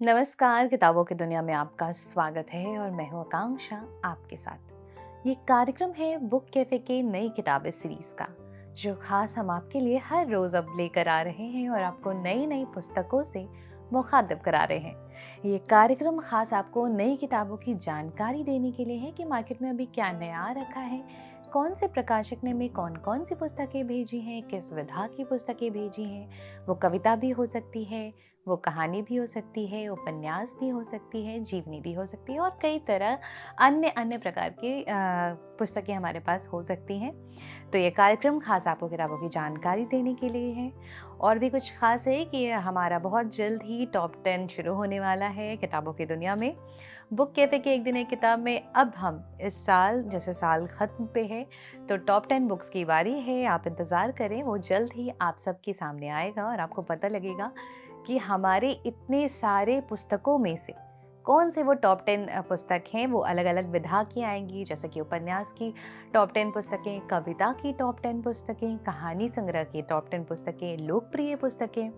नमस्कार, किताबों की दुनिया में आपका स्वागत है और मैं हूँ आकांक्षा आपके साथ। ये कार्यक्रम है बुक कैफे के नई किताबें सीरीज का, जो खास हम आपके लिए हर रोज अब लेकर आ रहे हैं और आपको नई नई पुस्तकों से मुखातिब करा रहे हैं। ये कार्यक्रम खास आपको नई किताबों की जानकारी देने के लिए है कि मार्केट में अभी क्या नया रखा है, कौन से प्रकाशक ने में कौन कौन सी पुस्तकें भेजी हैं, किस विधा की पुस्तकें भेजी हैं। वो कविता भी हो सकती है, वो कहानी भी हो सकती है, उपन्यास भी हो सकती है, जीवनी भी हो सकती है और कई तरह अन्य अन्य प्रकार की पुस्तकें हमारे पास हो सकती हैं। तो ये कार्यक्रम खास आपको किताबों की जानकारी देने के लिए है। और भी कुछ खास है कि हमारा बहुत जल्द ही टॉप 10 शुरू होने वाला है किताबों की दुनिया में। बुक कैफे के एक दिन एक किताब में अब हम इस साल, जैसे साल ख़त्म पे है, तो टॉप 10 बुक्स की बारी है। आप इंतज़ार करें, वो जल्द ही आप सबके सामने आएगा और आपको पता लगेगा कि हमारे इतने सारे पुस्तकों में से कौन से वो टॉप 10 पुस्तक हैं। वो अलग-अलग विधा की आएँगी, जैसे कि उपन्यास की टॉप 10 पुस्तकें, कविता की टॉप 10 पुस्तकें, कहानी संग्रह की टॉप 10 पुस्तकें, लोकप्रिय पुस्तकें,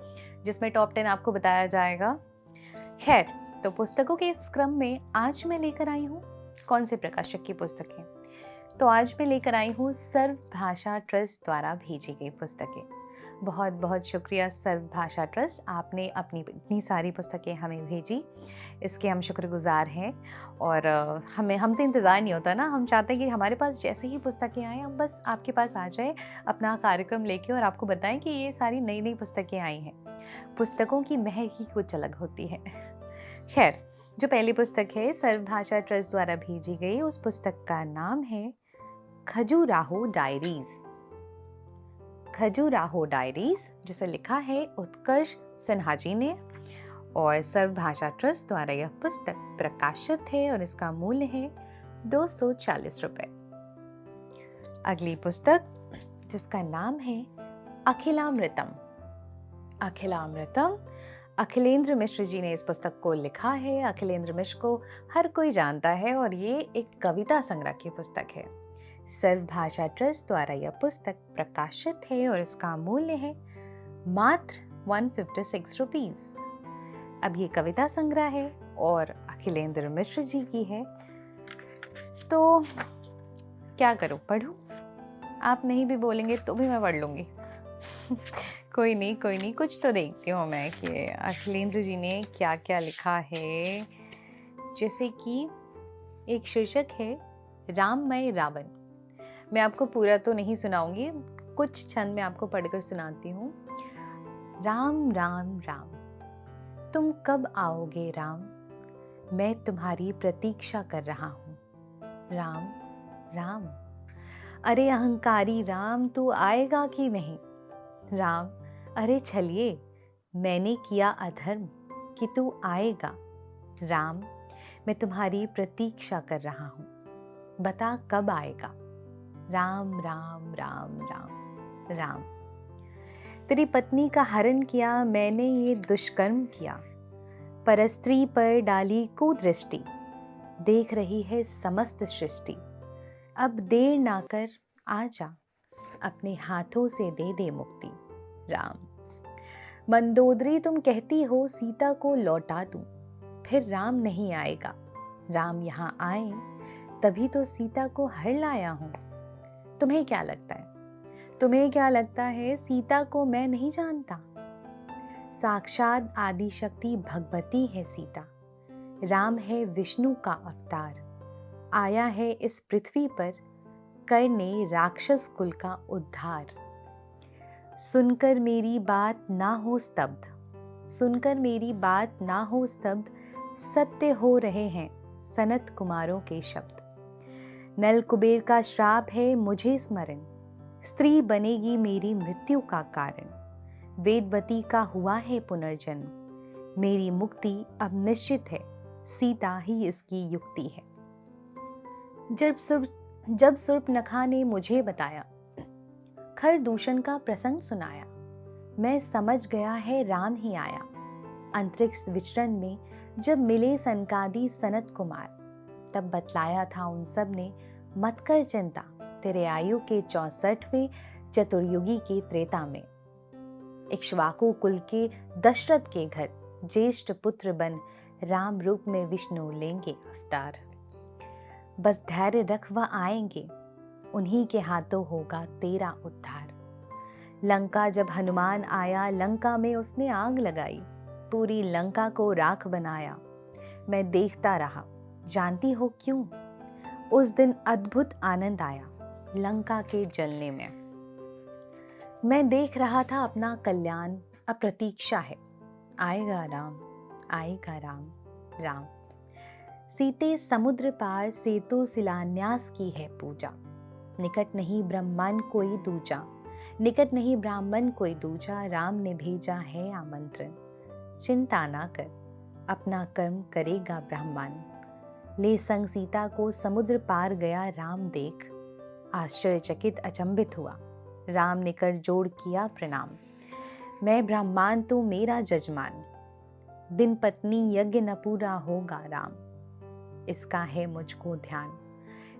जिसमें टॉप 10 आपको बताया जाएगा। खैर, तो पुस्तकों के इस क्रम में आज मैं लेकर आई हूँ कौन से प्रकाशक की पुस्तकें। तो आज मैं लेकर आई हूँ सर्व भाषा ट्रस्ट द्वारा भेजी गई पुस्तकें। बहुत बहुत शुक्रिया सर्व भाषा ट्रस्ट, आपने अपनी इतनी सारी पुस्तकें हमें भेजी, इसके हम शुक्रगुजार हैं। और हमें हमसे इंतज़ार नहीं होता ना, हम चाहते हैं कि हमारे पास जैसे ही पुस्तकें आएँ हम बस आपके पास आ जाए अपना कार्यक्रम लेके और आपको बताएं कि ये सारी नई नई पुस्तकें आई हैं। पुस्तकों की महक ही कुछ अलग होती है। खैर, जो पहली पुस्तक है सर्व भाषा ट्रस्ट द्वारा भेजी गई, उस पुस्तक का नाम है खजुराहो डायरीज। खजुराहो डायरीज, जिसे लिखा है उत्कर्ष सिन्हा जी ने, और सर्व भाषा ट्रस्ट द्वारा यह पुस्तक प्रकाशित है और इसका मूल्य है 240 रुपए। अगली पुस्तक, जिसका नाम है अखिलामृतम। अखिलामृतम, अखिलेंद्र मिश्र जी ने इस पुस्तक को लिखा है। अखिलेंद्र मिश्र को हर कोई जानता है और ये एक कविता संग्रह की पुस्तक है। सर्व भाषा ट्रस्ट द्वारा यह पुस्तक प्रकाशित है और इसका मूल्य है मात्र 156 रुपीज। अब ये कविता संग्रह है और अखिलेंद्र मिश्र जी की है, तो क्या करूं, पढूं? आप नहीं भी बोलेंगे तो भी मैं पढ़ लूंगी। कोई नहीं कोई नहीं, कुछ तो देखती हूँ मैं कि अखिलेंद्र जी ने क्या क्या लिखा है। जैसे कि एक शीर्षक है राममय रावण। मैं आपको पूरा तो नहीं सुनाऊंगी, कुछ छंद में आपको पढ़कर सुनाती हूँ। राम राम राम, तुम कब आओगे राम, मैं तुम्हारी प्रतीक्षा कर रहा हूँ। राम राम, अरे अहंकारी राम, तू आएगा कि नहीं। राम, अरे छलिए, मैंने किया अधर्म कि तू आएगा। राम, मैं तुम्हारी प्रतीक्षा कर रहा हूँ, बता कब आएगा। राम राम राम राम राम, तेरी पत्नी का हरण किया मैंने, ये दुष्कर्म किया, परस्त्री पर डाली कुदृष्टि, देख रही है समस्त सृष्टि। अब देर ना कर, आजा, अपने हाथों से दे दे मुक्ति। राम, मंदोदरी तुम कहती हो सीता को लौटा दूं, फिर राम नहीं आएगा। राम यहाँ आए तभी तो सीता को हर लाया हूं। तुम्हें क्या लगता है, तुम्हें क्या लगता है सीता को मैं नहीं जानता। साक्षात आदि शक्ति भगवती है सीता, राम है विष्णु का अवतार, आया है इस पृथ्वी पर करने राक्षस कुल का उद्धार। सुनकर मेरी बात ना हो स्तब्ध, सुनकर मेरी बात ना हो स्तब्ध, सत्य हो रहे हैं सनत कुमारों के शब्द। नल कुबेर का श्राप है मुझे स्मरण, स्त्री बनेगी मेरी मृत्यु का कारण। वेदवती का हुआ है पुनर्जन्म, मेरी मुक्ति अब निश्चित है, सीता ही इसकी युक्ति है। जब सुर्पनखा ने मुझे बताया, खर दूषण का प्रसंग सुनाया, मैं समझ गया है राम ही आया। अंतरिक्ष विचरण में जब मिले सनकादि सनत कुमार, तब बतलाया था उन सब ने, मत कर चिंता, तेरे आयु के 64वें चतुर्युगी के त्रेता में। इक्ष्वाकु कुल के दशरथ के घर ज्येष्ठ पुत्र बन राम रूप में विष्णु लेंगे अवतार। बस धैर्य रख वह आएंगे, उन्हीं के हाथों होगा तेरा उद्धार। लंका जब हनुमान आया, लंका में उसने आग लगाई, पूरी लंका को राख बनाया। मैं देखता रहा, जानती हो क्यों? उस दिन अद्भुत आनंद आया लंका के जलने में। मैं देख रहा था अपना कल्याण, अब प्रतीक्षा है, आएगा राम, आएगा राम, राम। सीते समुद्र पार, सेतु शिलान्यास की है पूजा। निकट नहीं ब्रह्मांड कोई दूजा, निकट नहीं ब्राह्मण कोई दूजा, राम ने भेजा है आमंत्रण। चिंता ना कर, अपना कर्म करेगा ब्रह्मांड। ले संग सीता को समुद्र पार गया राम देख, आश्चर्यचकित अचंभित हुआ, राम ने कर जोड़ किया प्रणाम। मैं ब्रह्मांड तू मेरा जजमान, बिन पत्नी यज्ञ न पूरा होगा राम। इसका है मुझको ध्यान,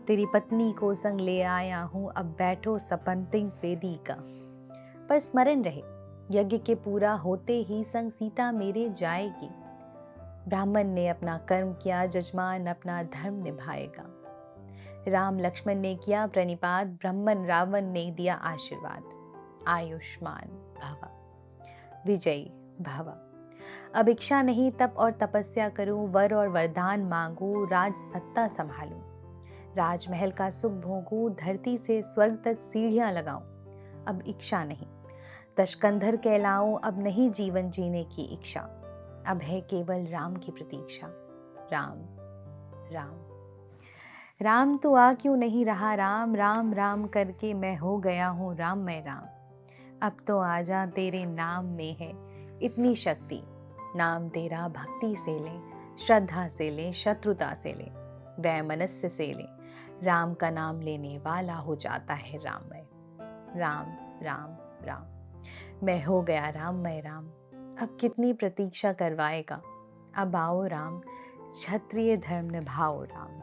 तेरी पत्नी को संग ले आया हूँ, अब बैठो सपंतिक वेदी का। पर स्मरण रहे, यज्ञ के पूरा होते ही संग सीता मेरे जाएगी। ब्राह्मण ने अपना कर्म किया, जजमान अपना धर्म निभाएगा। राम लक्ष्मण ने किया प्रणिपात, ब्राह्मण रावण ने दिया आशीर्वाद। आयुष्मान भव, विजयी भव। अब इच्छा नहीं तप और तपस्या करूं, वर और वरदान मांगू, राज सत्ता संभालूं। राजमहल का सुख भोगूं, धरती से स्वर्ग तक सीढ़ियां लगाऊं। अब इच्छा नहीं, दशकंधर कहलाऊं, अब नहीं जीवन जीने की इच्छा। अब है केवल राम की प्रतीक्षा। राम राम राम तो आ क्यों नहीं रहा राम, राम राम करके मैं हो गया हूँ राम मैं राम। अब तो आजा, तेरे नाम में है इतनी शक्ति। नाम तेरा भक्ति से ले, श्रद्धा से ले, शत्रुता से ले, वैमनस्य से ले। राम का नाम लेने वाला हो जाता है राममय। राम राम राम, मैं हो गया राम मैं राम। अब कितनी प्रतीक्षा करवाएगा, अब आओ राम, क्षत्रिय धर्म निभाओ राम।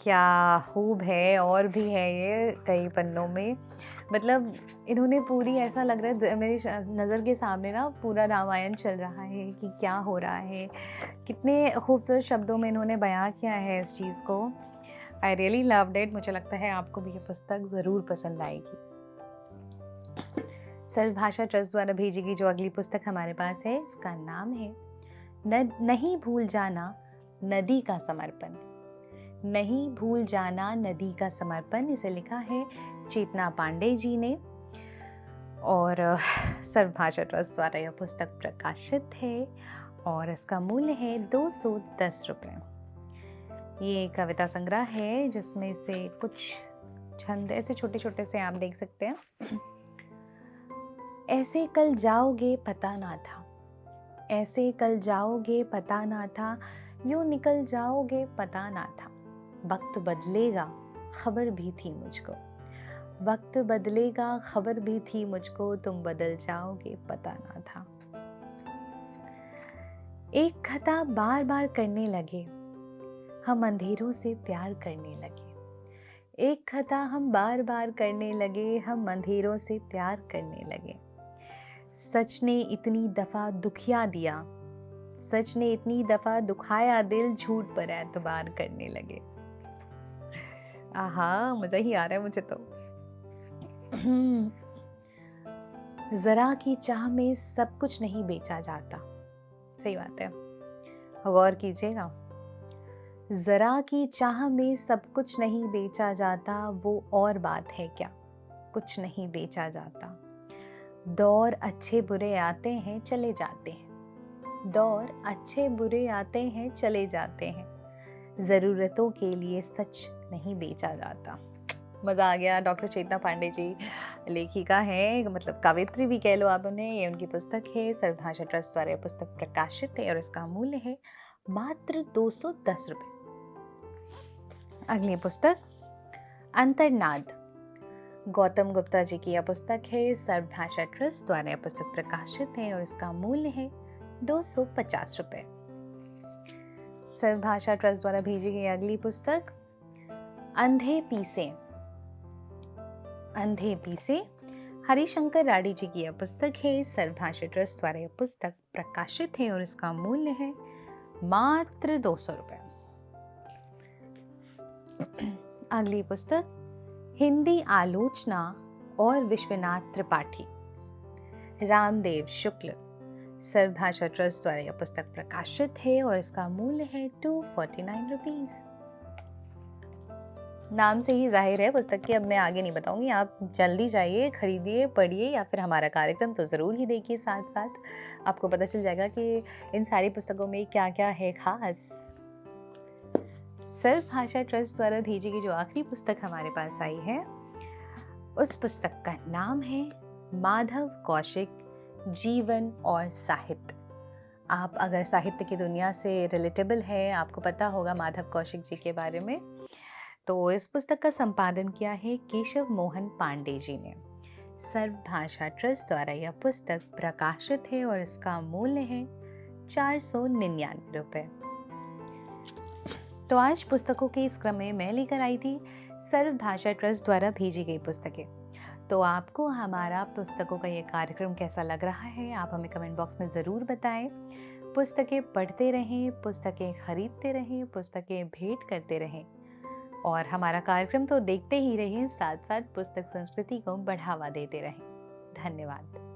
क्या खूब है, और भी है ये कई पन्नों में। मतलब इन्होंने पूरी, ऐसा लग रहा है मेरी नज़र के सामने ना पूरा रामायण चल रहा है कि क्या हो रहा है। कितने खूबसूरत शब्दों में इन्होंने बयां किया है इस चीज़ को। I really loved it. मुझे लगता है आपको भी ये पुस्तक ज़रूर पसंद आएगी। सर्व भाषा ट्रस्ट द्वारा भेजी गई जो अगली पुस्तक हमारे पास है, इसका नाम है नहीं भूल जाना नदी का समर्पण। नहीं भूल जाना नदी का समर्पण, इसे लिखा है चेतना पांडे जी ने और सर्व भाषा ट्रस्ट द्वारा यह पुस्तक प्रकाशित है और इसका मूल्य है 210 रुपये। ये कविता संग्रह है जिसमें से कुछ छंद ऐसे छोटे छोटे से आप देख सकते हैं। ऐसे कल जाओगे पता ना था, ऐसे कल जाओगे पता ना था, यूं निकल जाओगे पता ना था। वक्त बदलेगा खबर भी थी मुझको, वक्त बदलेगा खबर भी थी मुझको, तुम बदल जाओगे पता ना था। एक खता बार बार करने लगे, हम अंधेरों से प्यार करने लगे। एक खता हम बार बार करने लगे, हम अंधेरों से प्यार करने लगे। सच ने इतनी दफा दुखिया दिया, सच ने इतनी दफा दुखाया दिल, झूठ पर एतबार करने लगे। आहा, मजा ही आ रहा है मुझे तो। जरा की चाह में सब कुछ नहीं बेचा जाता। सही बात है, गौर कीजिएगा। जरा की चाह में सब कुछ नहीं बेचा जाता, वो और बात है क्या कुछ नहीं बेचा जाता। दौर अच्छे बुरे आते हैं चले जाते हैं, दौर अच्छे बुरे आते हैं चले जाते हैं, ज़रूरतों के लिए सच नहीं बेचा जाता। मज़ा आ गया। डॉक्टर चेतना पांडे जी लेखिका है, मतलब कवित्री भी कह लो आप उन्हें। ये उनकी पुस्तक है, सर्व भाषा ट्रस्ट द्वारा यह पुस्तक प्रकाशित है और इसका मूल्य है मात्र 210 रुपये। अगली पुस्तक अंतर्नाद, गौतम गुप्ता जी की यह पुस्तक है, सर्व भाषा ट्रस्ट द्वारा यह पुस्तक प्रकाशित है और इसका मूल्य है 250 रुपये। सर्व भाषा ट्रस्ट द्वारा भेजी गई अगली पुस्तक अंधे पीसे, अंधे पीसे, हरिशंकर राडी जी की यह पुस्तक है, सर्व भाषा ट्रस्ट द्वारा यह पुस्तक प्रकाशित है और इसका मूल्य है मात्र 200 रुपये। अगली पुस्तक हिंदी आलोचना और विश्वनाथ त्रिपाठी, रामदेव शुक्ल, सर्व भाषा ट्रस्ट द्वारा यह पुस्तक प्रकाशित है और इसका मूल्य है 249 रुपीज। नाम से ही जाहिर है पुस्तक की अब मैं आगे नहीं बताऊंगी, आप जल्दी जाइए, खरीदिए, पढ़िए या फिर हमारा कार्यक्रम तो ज़रूर ही देखिए। साथ साथ आपको पता चल जाएगा कि इन सारी पुस्तकों में क्या क्या है खास। सर्व भाषा ट्रस्ट द्वारा भेजी गई जो आखिरी पुस्तक हमारे पास आई है, उस पुस्तक का नाम है माधव कौशिक, जीवन और साहित्य। आप अगर साहित्य की दुनिया से रिलेटेबल है, आपको पता होगा माधव कौशिक जी के बारे में, तो इस पुस्तक का संपादन किया है केशव मोहन पांडे जी ने। सर्व भाषा ट्रस्ट द्वारा यह पुस्तक प्रकाशित है और इसका मूल्य है 499 रुपये। तो आज पुस्तकों के इस क्रम में मैं लेकर आई थी सर्व भाषा ट्रस्ट द्वारा भेजी गई पुस्तकें। तो आपको हमारा पुस्तकों का ये कार्यक्रम कैसा लग रहा है, आप हमें कमेंट बॉक्स में ज़रूर बताएं। पुस्तकें पढ़ते रहें, पुस्तकें खरीदते रहें, पुस्तकें भेंट करते रहें और हमारा कार्यक्रम तो देखते ही रहें, साथ साथ पुस्तक संस्कृति को बढ़ावा देते रहें। धन्यवाद।